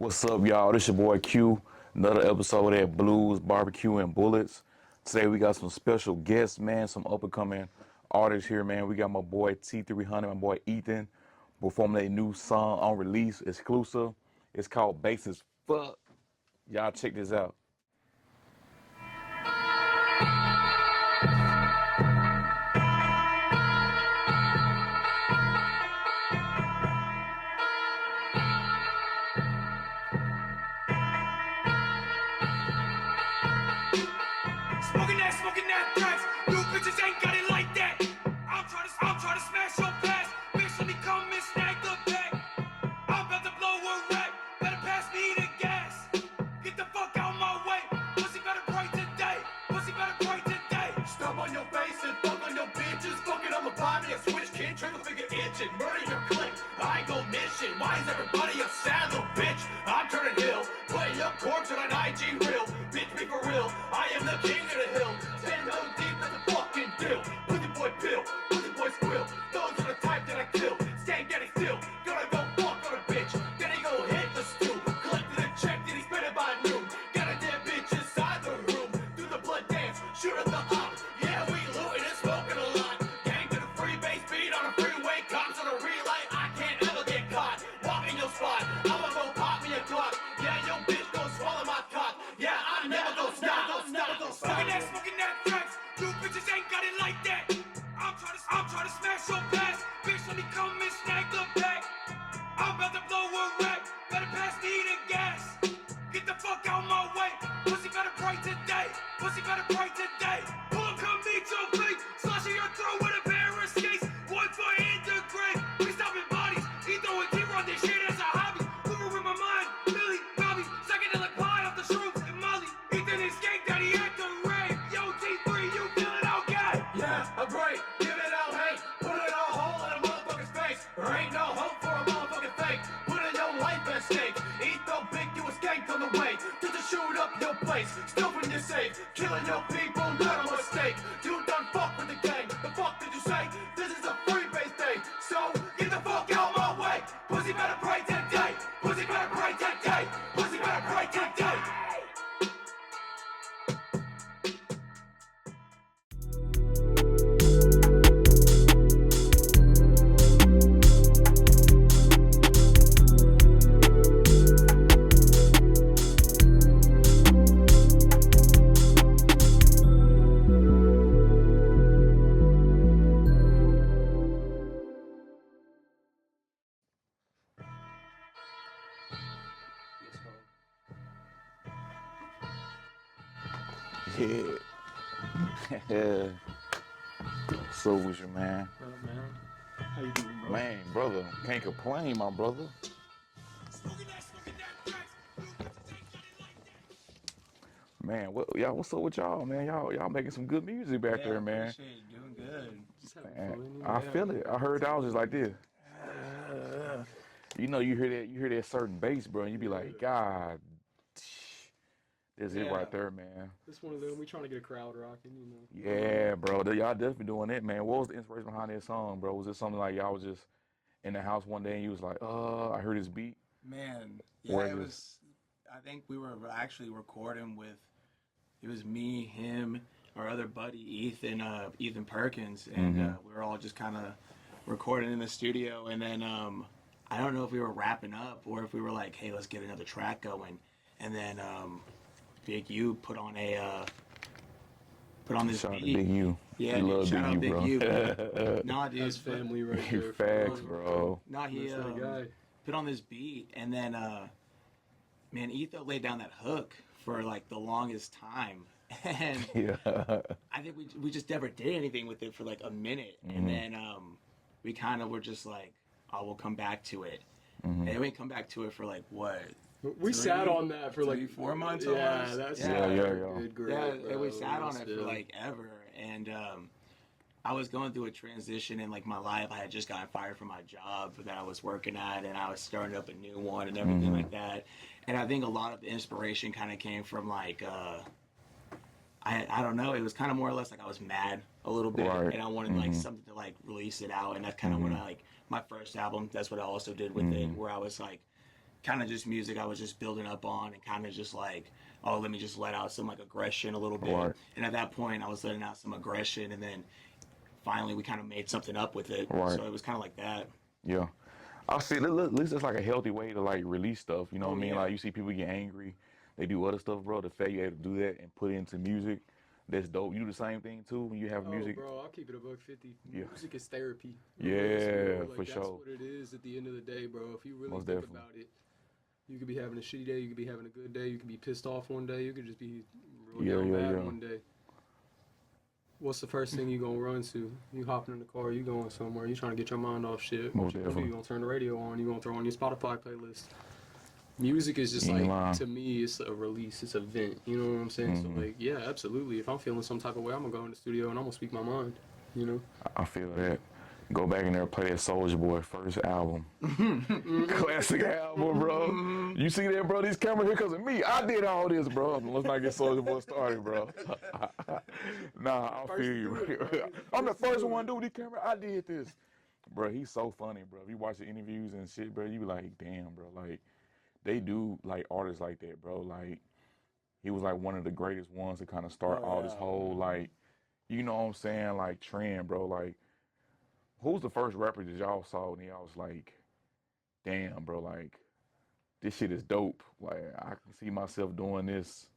What's up, y'all? This your boy Q. Another episode at Blues, Barbecue, and Bullets. Today we got some special guests, man. Some up-and-coming artists here, man. We got my boy T-300, my boy Ethan, performing a new song on release, exclusive. It's called Bass as Fuck. Y'all check this out. Smoking that tracks. You bitches ain't got it like that. I'm trying to smash your past. Bitch, let me come and snag the bag. I'm about to blow a rack. Better pass me the gas. Get the fuck out my way. Pussy better pray today. Pussy better pray today. Stomp on your face and fuck on your bitches. Fucking I'ma buy me a switch kid. Trigger finger itching. Murder your clique. I ain't gon' mission. Why is everybody a sad little bitch? I'm turning hill. Playing your corpse on an IG reel. Bitch, be for real. I am the king of the hill. 10 no deep, that's a fucking deal. Pussy boy pill. Pussy boy squill. Those are the type that I kill. Stay getting still. Gonna go fuck on a bitch. Then he go hit the stool. Collected a check, then he spent it by noon. Got a damn bitch inside the room. Do the blood dance. Shoot at the op. Yeah, we looting and smoking a lot. Gang to the free base beat on a freeway. Cops on a relay. I can't ever get caught. Walk in your spot. I'ma go pop me a clock. Yeah, yo bitch go swallow my cock. Yeah, I never go stop. Smoking that tracks. You bitches ain't got it like that. I'm trying to smash your past. Bitch, let me come and snag the bag. I'm about to blow a rack. Better pass me the gas. Get the fuck out my way. Pussy better pray today. Pussy better pray today. Pull up, come meet your clique. Slashing your throat with a pair of skates. 1 foot in the grave. We stopping bodies. He throwing T-run this shit as a hobby. Moving with my mind. Billy, Bobby. Psychedelic pie off the shrooms and Molly. Ethan escaped that he had to rave. Yo, T3, you feeling okay? Yeah, I'm great. Give it out hate. Put it all hole in a motherfucker's face. There ain't no hope for a motherfucking fake. Putting your life at stake. Eat the big, you escaped on the way. Just to shoot up your place. Stuffing your safe. Killing your people, not a mistake. You done fuck with the gang. The fuck did you say? This is a free base day. So get the fuck out my way. Pussy better pray today. Pussy better pray today. Pussy better pray today. Yeah. So with you, man. What, man? How you doing, bro? Man, brother, can't complain, my brother. Smoking that tracks. You bitches ain't got it like that. Man, what's up with y'all, man? Y'all making some good music back there, man. Appreciate it. Doing good. Just having Man, fun. I feel it. I heard that was just like this. You know, you hear that certain bass, bro, and you be like, God, that's it Yeah. right there, man. It's one of them. We trying to get a crowd rocking, you know. Yeah, bro, y'all definitely doing that, man. What was the inspiration behind that song, bro? Was it something like y'all was just in the house one day and you was like, I heard this beat? Man, Or yeah, it just- was. I think we were actually recording with. It was me, him, our other buddy Ethan Perkins, and we were all just kind of recording in the studio. And then I don't know if we were wrapping up or if we were like, "Hey, let's get another track going." And then Big U put on this Shout out to beat. Big U. Yeah, We dude, love shout out Big Big U, U. bro. Nah, dude, That's family right You there. facts, bro. Nah, he That's that guy. put on this beat, and then man, Etho laid down that hook for like the longest time, and Yeah. I think we just never did anything with it for like a minute, and then we kind of were just like, oh, we'll come back to it, and then we come back to it for like what? We sat on that for like 4 months Yeah, almost? that's Yeah. good grade, Yeah, bro. and we sat on it Still. for like ever, and I was going through a transition in like my life. I had just gotten fired from my job that I was working at, and I was starting up a new one and everything like that. And I think a lot of the inspiration kind of came from like I don't know. It was kind of more or less like I was mad a little bit, Right. and I wanted like something to like release it out. And that's kind of when I like my first album. That's what I also did with it, where I was like, kind of just music I was just building up on and kind of just like, oh, let me just let out some like aggression a little bit. Right. And at that point, I was letting out some aggression, and then finally we kind of made something up with it. Right. So it was kind of like that. Yeah. I see. At least it's like a healthy way to like release stuff. You know what I mean? yeah. Like you see people get angry, they do other stuff, bro. The fact you're able to do that and put it into music, that's dope. You do the same thing too when you have music. Bro, I'll keep it a buck 50. Yeah. Music is therapy. Yeah, Like, for that's sure. what it is at the end of the day, bro. If you really Most think definitely. about it, you could be having a shitty day, you could be having a good day, you could be pissed off one day, you could just be real down bad one day. What's the first thing you gonna run to? You hopping in the car, you going somewhere, you trying to get your mind off shit. Most What you definitely. gonna turn the radio on, you gonna throw on your Spotify playlist. Music is just You ain't like, lying. to me, it's a release, it's a vent, you know what I'm saying? Mm-hmm. So like, yeah, absolutely. If I'm feeling some type of way, I'm gonna go in the studio and I'm gonna speak my mind, you know? I feel that. Go back in there and play that Soulja Boy first album. Classic album, bro. You see that, bro? These cameras here because of me. I did all this, bro. Let's not get Soulja Boy started, bro. Nah, I feel you. I'm the first one to do these cameras. I did this. Bro, he's so funny, bro. If you watch the interviews and shit, bro, you be like, damn, bro. Like, they do, like, artists like that, bro. Like, he was, like, one of the greatest ones to kind of start all this whole, like, you know what I'm saying, like, trend, bro. Like, who's the first rapper that y'all saw and y'all was like, damn, bro, like, this shit is dope. Like, I can see myself doing this.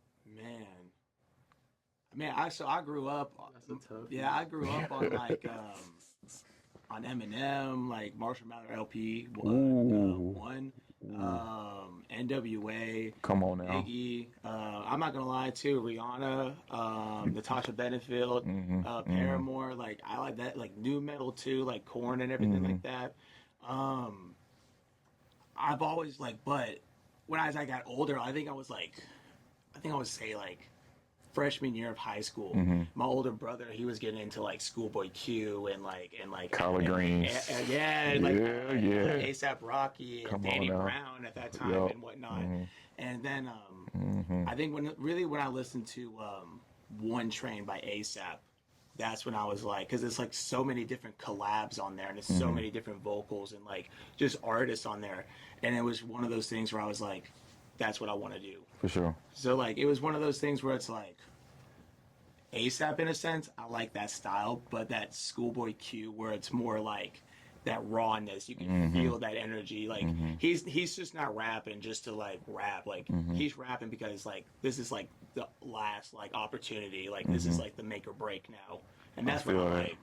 Man, I grew up. That's a tough Yeah, I grew up on like on Eminem, like Marshall Mathers LP, one, NWA, Come on now. Iggy. I'm not gonna lie too, Rihanna, Natasha Bedingfield, Paramore. Like I like that, like new metal too, like Korn and everything like that. I've always like, but when I got older, I think I was say like freshman year of high school. My older brother, he was getting into like Schoolboy Q and Collard greens. ASAP Rocky and Come Danny on now. Brown at that time Yup. and whatnot. And then I think when I listened to One Train by ASAP, that's when I was like, because it's like so many different collabs on there and there's so many different vocals and like just artists on there. And it was one of those things where I was like, that's what I want to do. For sure. So like it was one of those things where it's like ASAP in a sense, I like that style, but that Schoolboy Q where it's more like that rawness, you can feel that energy. Like he's just not rapping just to like rap. Like he's rapping because like this is like the last like opportunity. Like this is like the make or break now, and that's what I like.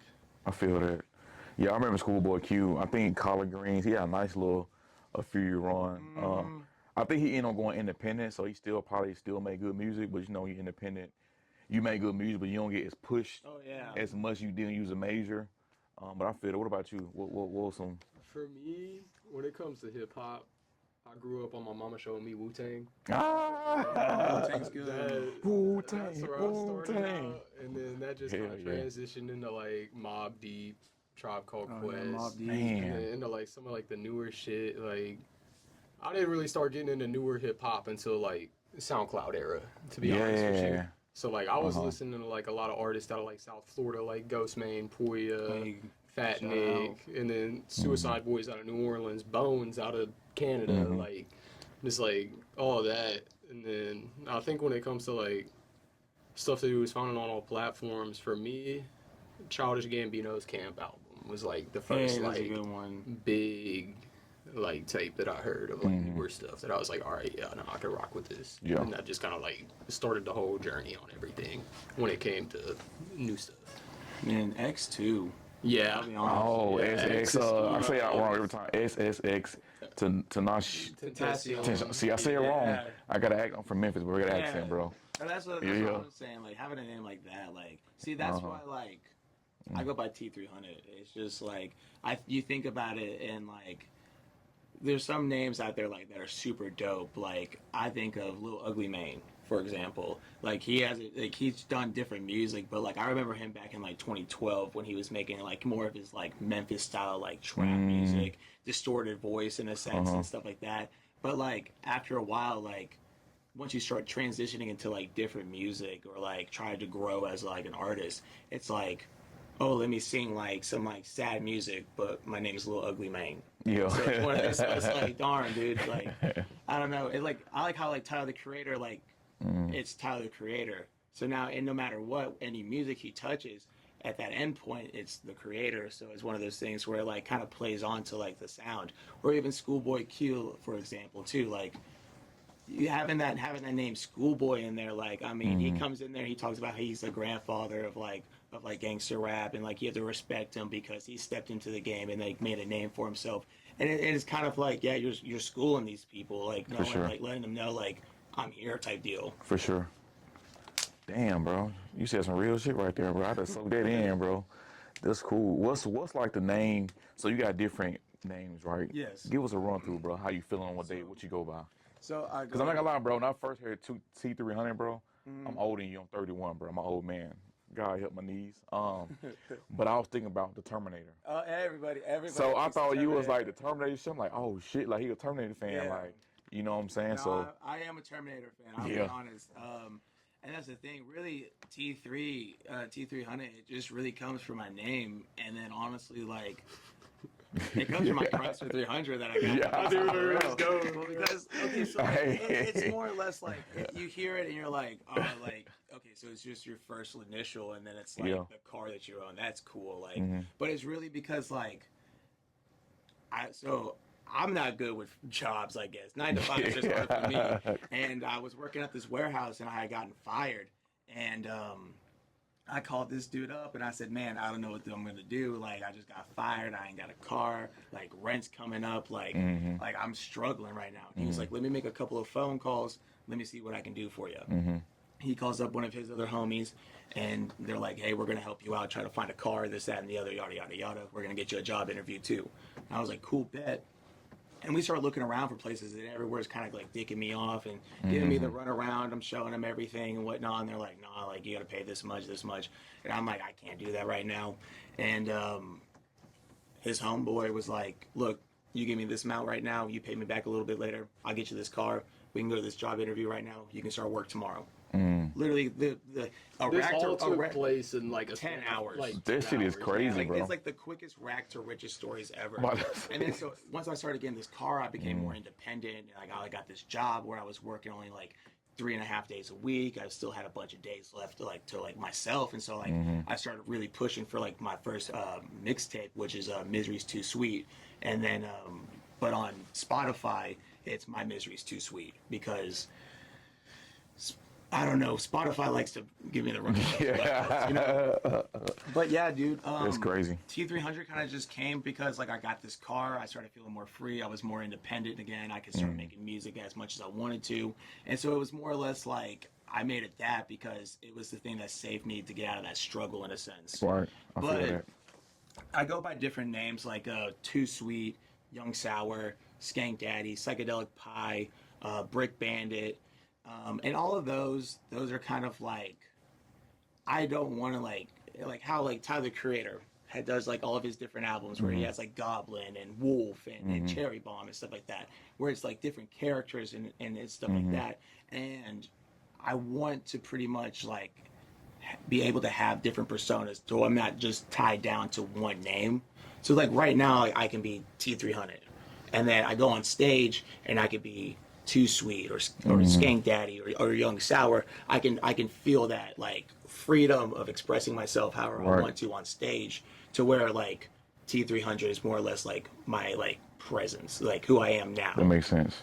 I feel that. Yeah, I remember Schoolboy Q. I think Collard Greens. He had a nice little a few year run. I think he ended up going independent, so he probably still make good music. But you know, you independent, you make good music, but you don't get as pushed as much. You didn't use a major. But I feel it. What about you? What was some? For me, when it comes to hip hop, I grew up on my mama showing me Wu-Tang. Wu-Tang's good. Wu-Tang, That's where I started Wu-Tang. out, and then that just Hell kind of yeah. transitioned into like Mobb Deep, Tribe Called Quest, Mobb Deep. Man. and then into like some of like the newer shit. Like I didn't really start getting into newer hip hop until like SoundCloud era, to be honest with you. Yeah. So like I was listening to like a lot of artists out of like South Florida, like Ghostman, Puya, Big Fat shout Nick, out. and then Suicide Boys out of New Orleans, Bones out of Canada, like just like all of that. And then I think when it comes to like stuff that he was finding on all platforms, for me, Childish Gambino's Camp album was like the first Hey, that's a like good one. big like tape that I heard of like newer stuff that I was like, all right, yeah, no, I can rock with this. Yeah. And that just kind of like started the whole journey on everything when it came to new stuff. Man, X2. Yeah. I'll be honest. Oh, Yeah, SX. I say it wrong every time. SSX to Tanash. Tentacion. See, I say it wrong. Yeah. I gotta act. I'm from Memphis, but we gotta accent, bro. And that's what Yeah. I'm saying. Like having a name like that, like see, that's why like I go by T-300. It's just like you think about it and like there's some names out there like that are super dope. Like I think of Lil Ugly Mane, for example. Like he's done different music, but like I remember him back in like 2012 when he was making like more of his like Memphis style like trap music, distorted voice in a sense and stuff like that. But like after a while, like once you start transitioning into like different music or like trying to grow as like an artist, it's like, oh, let me sing like some like sad music, but my name's Lil Ugly Mane. Yeah. So it's one of those, so it's like, darn, dude, like, I don't know. It like, I like how like Tyler the Creator, like, it's Tyler the Creator. So now, and no matter what, any music he touches, at that end point, it's the creator. So it's one of those things where it like kind of plays on to like the sound, or even Schoolboy Q, for example, too. Like you having that name Schoolboy in there, like I mean, he comes in there, he talks about how he's the grandfather of like gangster rap, and like you have to respect him because he stepped into the game and like made a name for himself. And it's kind of like, yeah, you're schooling these people, like knowing, sure. like letting them know, like I'm here type deal. For sure. Damn, bro. You said some real shit right there, bro. I just soaked that in, bro. That's cool. What's like the name? So you got different names, right? Yes. Give us a run through, bro. How you feeling? What day? What you go by? So I Cause I'm not gonna lie, bro. When I first heard T-300, bro, I'm older than you. I'm 31, bro. I'm an old man. God help my knees. But I was thinking about the Terminator. everybody. So I thinks thought you was Terminator. like the Terminator shit. I'm like, oh shit, like he a Terminator fan, Yeah. like, you know what I'm saying? No, So I am a Terminator fan. I'll be Yeah. honest. And that's the thing. Really, T300. It just really comes from my name, and then honestly, like. It comes from my Chrysler 300 that I got. Yeah. I knew where it was going. Well, because okay, so like, it's more or less like you hear it and you're like, oh, like okay, so it's just your first initial, and then it's like Yeah. the car that you own. That's cool, like, but it's really because like, I'm not good with jobs, I guess. 9 to 5 is just hard for me. And I was working at this warehouse and I had gotten fired, and I called this dude up and I said, man, I don't know what I'm gonna do. Like, I just got fired. I ain't got a car. Like, rent's coming up. Like, like I'm struggling right now. He was like, let me make a couple of phone calls. Let me see what I can do for you. He calls up one of his other homies, and they're like, hey, we're gonna help you out. Try to find a car, this, that, and the other, yada, yada, yada. We're gonna get you a job interview too. And I was like, cool, bet. And we started looking around for places, and everywhere's kind of like dicking me off and giving me the run around. I'm showing them everything and whatnot, and they're like, "Nah, like you got to pay this much, and I'm like, I can't do that right now. And his homeboy was like, "Look, you give me this amount right now, you pay me back a little bit later. I'll get you this car. We can go to this job interview right now. You can start work tomorrow." Literally, This all took place in like 10 hours. Like That 10 shit is hours. crazy, like, bro. it's like the quickest rack to riches stories ever. Wow. And then so once I started getting this car, I became more independent. And like I got this job where I was working only like 3.5 days a week. I still had a bunch of days left to like myself, and so like I started really pushing for like my first mixtape, which is Misery's Too Sweet. And then but on Spotify, it's My Misery's Too Sweet, because I don't know, Spotify likes to give me the wrong you know? But yeah, dude, That's crazy. T300 kind of just came because like I got this car, I started feeling more free, I was more independent again, I could start making music as much as I wanted to, and so it was more or less like I made it that because it was the thing that saved me to get out of that struggle in a sense. Right. I feel But that. I go by different names like Too Sweet, Young Sour, Skank Daddy, Psychedelic Pie, Brick Bandit. And all of those are kind of like, I don't want to like how like Tyler the Creator does like all of his different albums where he has like Goblin and Wolf and Cherry Bomb and stuff like that, where it's like different characters and stuff like that. And I want to pretty much like be able to have different personas, so I'm not just tied down to one name. So like right now, like, I can be T300, and then I go on stage and I could be Too Sweet or Skank Daddy or Young Sour. I can feel that like freedom of expressing myself however I want to on stage, to where like T300 is more or less like my like presence, like who I am now. That makes sense.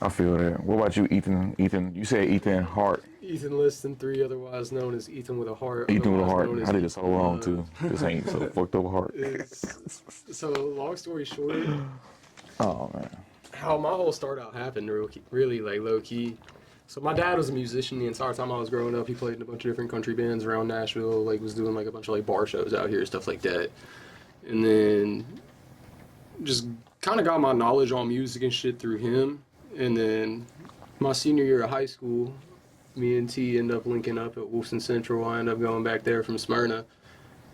I feel that. What about you, Ethan? Ethan, you said Ethan Hart. Ethan Liston, 3, otherwise known as Ethan with a Heart. Ethan with a otherwise heart. known as I did this so wrong too. This ain't so fucked up a heart. So long story short, Oh man. how my whole start out happened really like low key. So my dad was a musician the entire time I was growing up. He played in a bunch of different country bands around Nashville, like was doing like a bunch of like bar shows out here, stuff like that. And then just kind of got my knowledge on music and shit through him. And then my senior year of high school, me and T end up linking up at Wolfson Central. I end up going back there from Smyrna,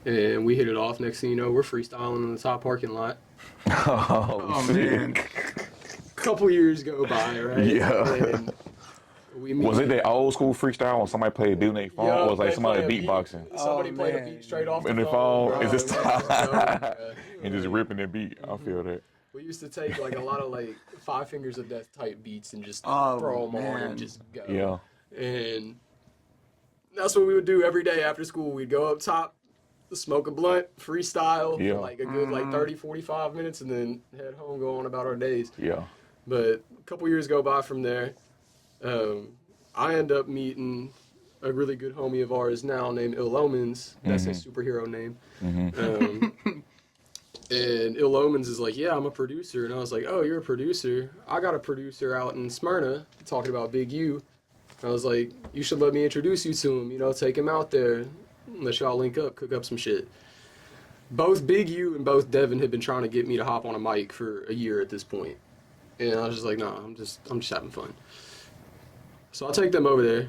and we hit it off. Next thing you know, we're freestyling in the top parking lot. Oh man. Couple years go by, right? Yeah. And we meet. Was it that old school freestyle when somebody played beat on their phone, or was like they somebody play a beat. beatboxing Somebody Oh, played a man. beat straight off in the the phone? bro. Is this Yeah. and just ripping the beat? I feel that. We used to take like a lot of like Five Fingers of Death type beats and just Oh, throw them on man. and just go. Yeah. And that's what we would do every day after school. We'd go up top, smoke a blunt, freestyle Yeah. for like a good like 30, 45 minutes, and then head home, go on about our days. Yeah. But a couple years go by from there. I end up meeting a really good homie of ours now named Ill Omens. That's his superhero name. And Ill Omens is like, yeah, I'm a producer. And I was like, oh, you're a producer? I got a producer out in Smyrna talking about Big U. I was like, you should let me introduce you to him, you know, take him out there, let y'all link up, cook up some shit. Both Big U and both Devin had been trying to get me to hop on a mic for a year at this point. And I was just like, no, I'm just having fun. So I take them over there.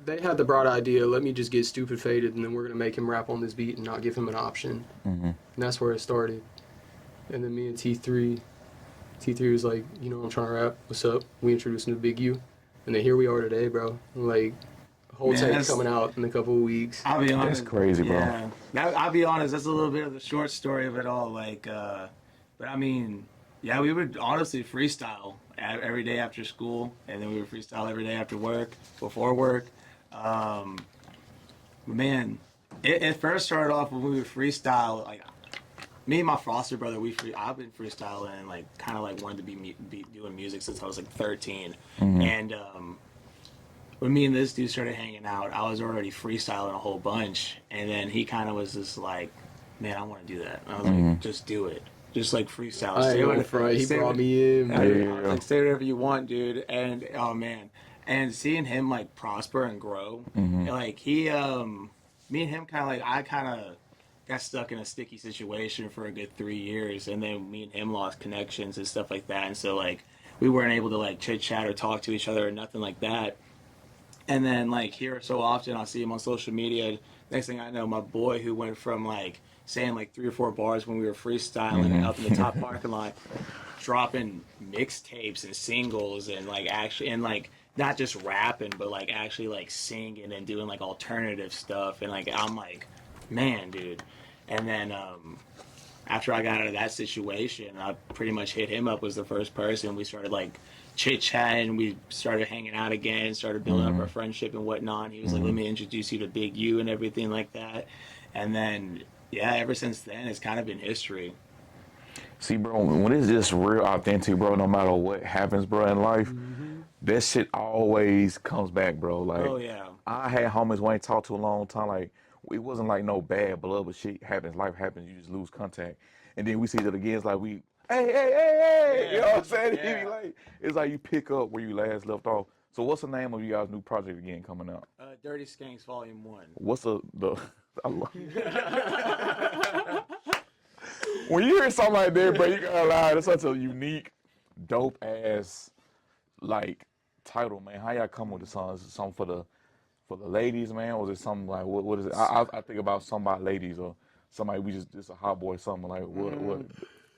They had the bright idea, let me just get stupid faded and then we're going to make him rap on this beat and not give him an option. And that's where it started. And then me and T3 was like, you know, I'm trying to rap, what's up? We introduced him to Big U. And then here we are today, bro. Like, whole tape coming out in a couple of weeks. I'll be honest. That's crazy, bro. Yeah. I'll be honest, that's a little bit of the short story of it all. Like, but I mean, yeah, we would honestly freestyle every day after school, and then we would freestyle every day after work, before work. Man, it first started off when we would freestyle. Like, me and my foster brother, I've been freestyling and like kind of like wanted to be doing music since I was like 13, and when me and this dude started hanging out, I was already freestyling a whole bunch, and then he kind of was just like, man, I want to do that. And I was like, just do it. Just like freestyle. I ain't gonna front. He brought me in. I was like, say whatever you want, dude. And oh man, and seeing him like prosper and grow, like he, me and him kind of like I kind of got stuck in a sticky situation for a good 3 years, and then me and him lost connections and stuff like that, and so like we weren't able to like chit chat or talk to each other or nothing like that. And then like here so often I'll see him on social media. Next thing I know, my boy who went from like saying like 3 or 4 bars when we were freestyling up in the top parking lot, dropping mixtapes and singles and like actually and like not just rapping but like actually like singing and doing like alternative stuff, and like I'm like, man, dude. And then after I got out of that situation, I pretty much hit him up, was the first person. We started like chit-chatting, we started hanging out again, started building up our friendship and whatnot. He was like, let me introduce you to Big U and everything like that. And then, yeah, ever since then, it's kind of been history. See, bro, when it's just real authentic, bro, no matter what happens, bro, in life, that shit always comes back, bro. Like, Oh, yeah. I had homies we ain't talked to a long time. Like, it wasn't like no bad blood, but shit happens, life happens, you just lose contact. And then we see that again, it's like hey, you know what I'm saying? Yeah. It be like, it's like you pick up where you last left off. So what's the name of you guys' new project again coming out? Dirty Skanks Volume 1. What's the I love when you hear something like that, bro, you gotta lie. That's such a unique, dope ass like title, man. How y'all come with the song? Is it something for the ladies, man? Or is it something like what is it? I think about somebody ladies or somebody we just a hot boy, something like what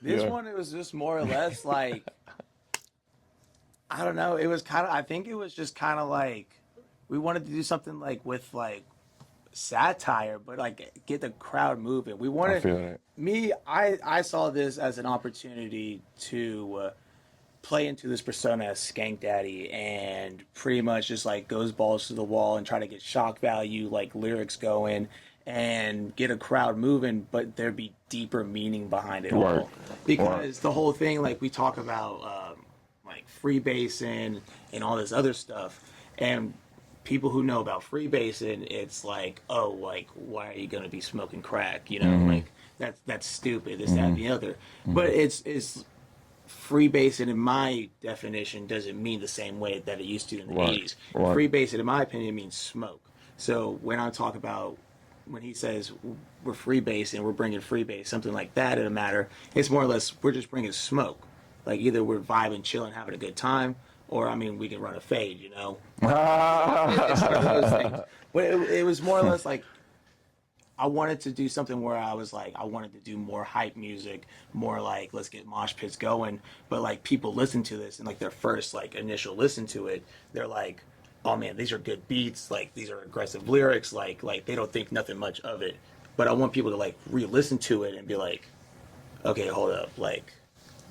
This yeah. one, it was just more or less like, I don't know. It was kind of, I think it was just kind of like, we wanted to do something like with like satire, but like get the crowd moving. We wanted, I feel that. I saw this as an opportunity to play into this persona as Skank Daddy and pretty much just like goes balls to the wall and try to get shock value, like lyrics going and get a crowd moving, but there be deeper meaning behind it all. Because the whole thing, like we talk about like freebasing and all this other stuff, and people who know about freebasing, it's like, oh, like why are you gonna be smoking crack? You know, like that's stupid. This, that, and the other. But it's freebasing, in my definition, doesn't mean the same way that it used to in the 80s. Freebasing, in my opinion, means smoke. So when I talk about, when he says we're freebasing, we're bringing freebase, something like that in a matter, it's more or less we're just bringing smoke. Like either we're vibing, chilling, having a good time, or I mean, we can run a fade, you know? It's one of those things. But it was more or less like, I wanted to do something where I was like, I wanted to do more hype music, more like, let's get mosh pits going. But like people listen to this and like their first like initial listen to it, they're like, oh man, these are good beats. Like these are aggressive lyrics. Like they don't think nothing much of it. But I want people to like re-listen to it and be like, okay, hold up. Like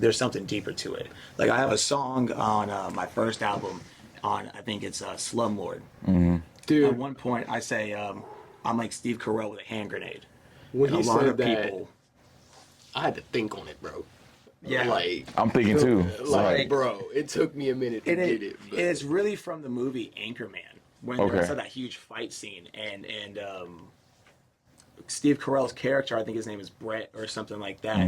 there's something deeper to it. Like I have a song on my first album, on I think it's Slumlord. Dude, At one point, I say I'm like Steve Carell with a hand grenade. when And a he lot said of that, people, I had to think on it, bro. yeah, Like, I'm thinking too. like, Right. bro, it took me a minute to get it. But it's really from the movie Anchorman when Okay. there's that huge fight scene and Steve Carell's character, I think his name is Brett or something like that.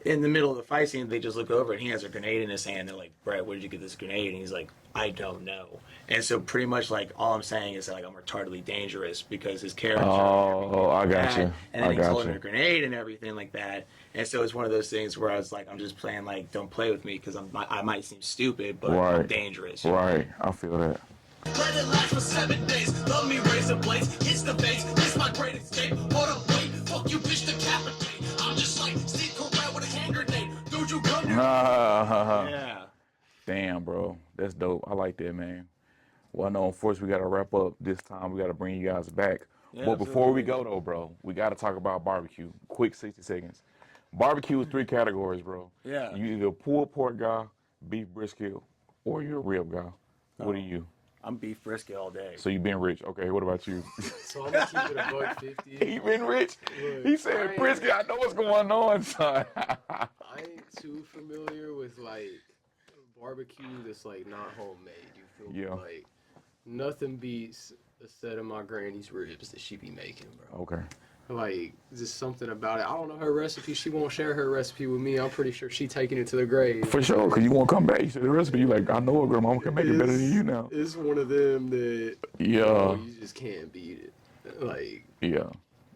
In the middle of the fight scene, they just look over and he has a grenade in his hand. They're like, Brett, where did you get this grenade? And he's like, I don't know. And so pretty much like all I'm saying is that like I'm retardedly dangerous because his character. Oh, I got that, you. And I then he's got holding you. a grenade and everything like that. And so it's one of those things where I was like, I'm just playing like, don't play with me because I might seem stupid, but I'm Right. dangerous. Right. I feel that. Credit lasts for 7 days. Love me, razor blades. Hits the face. This my great escape. Hold up, wait. Fuck you, bitch, decapitate. I'm just like Steve Carell with a hand grenade. Dude, you come here. Yeah. Damn, bro. That's dope. I like that, man. Well, I know, unfortunately, we got to wrap up this time. We got to bring you guys back. Yeah, But before we absolutely. go, though, bro, we got to talk about barbecue. Quick 60 seconds. Barbecue is 3 categories, bro. Yeah. You either a pulled pork guy, beef brisket, or you're a rib guy. What are you? I'm beef brisket all day. So you been rich. Okay, what about you? so I'm gonna keep it a buck 50. He been rich. Look, He said brisket. I know what's going on, son. I ain't too familiar with like barbecue that's like not homemade. You feel me? Yeah. Like nothing beats a set of my granny's ribs that she be making, bro. Okay. Like just something about it. I don't know her recipe. She won't share her recipe with me. I'm pretty sure she taking it to the grave. For sure, because you won't come back. You said the recipe. You like, I know a grandma can make it better than you now. It's one of them that Yeah. you just can't beat it. Like Yeah.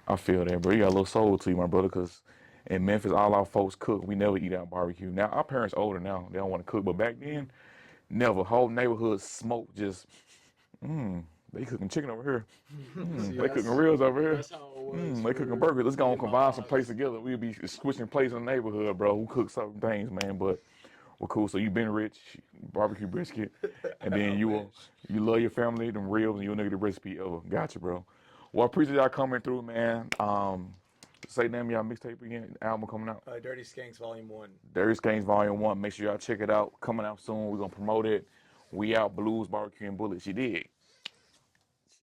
I feel that, bro. You got a little soul to you, my brother, because in Memphis, all our folks cook. We never eat out barbecue. Now, our parents older now. They don't want to cook. But back then, never. Whole neighborhood smoke just, they cooking chicken over here. see, They cooking ribs over here. That's how it was. They cooking for burgers. Let's go me and and my combine some pops. plates together. We'll be switching plates in the neighborhood, bro. Who cooks certain things, man. But we're cool. So you been rich, barbecue brisket, and then you love your family, them ribs, and you'll nigga the recipe ever. Gotcha, bro. Well, I appreciate y'all coming through, man. Say the name of y'all mixtape again. Album coming out. Dirty Skanks Volume 1. Dirty Skanks Volume 1. Make sure y'all check it out. Coming out soon. We're going to promote it. We out. Blues, Barbecue, and Bullets. You dig?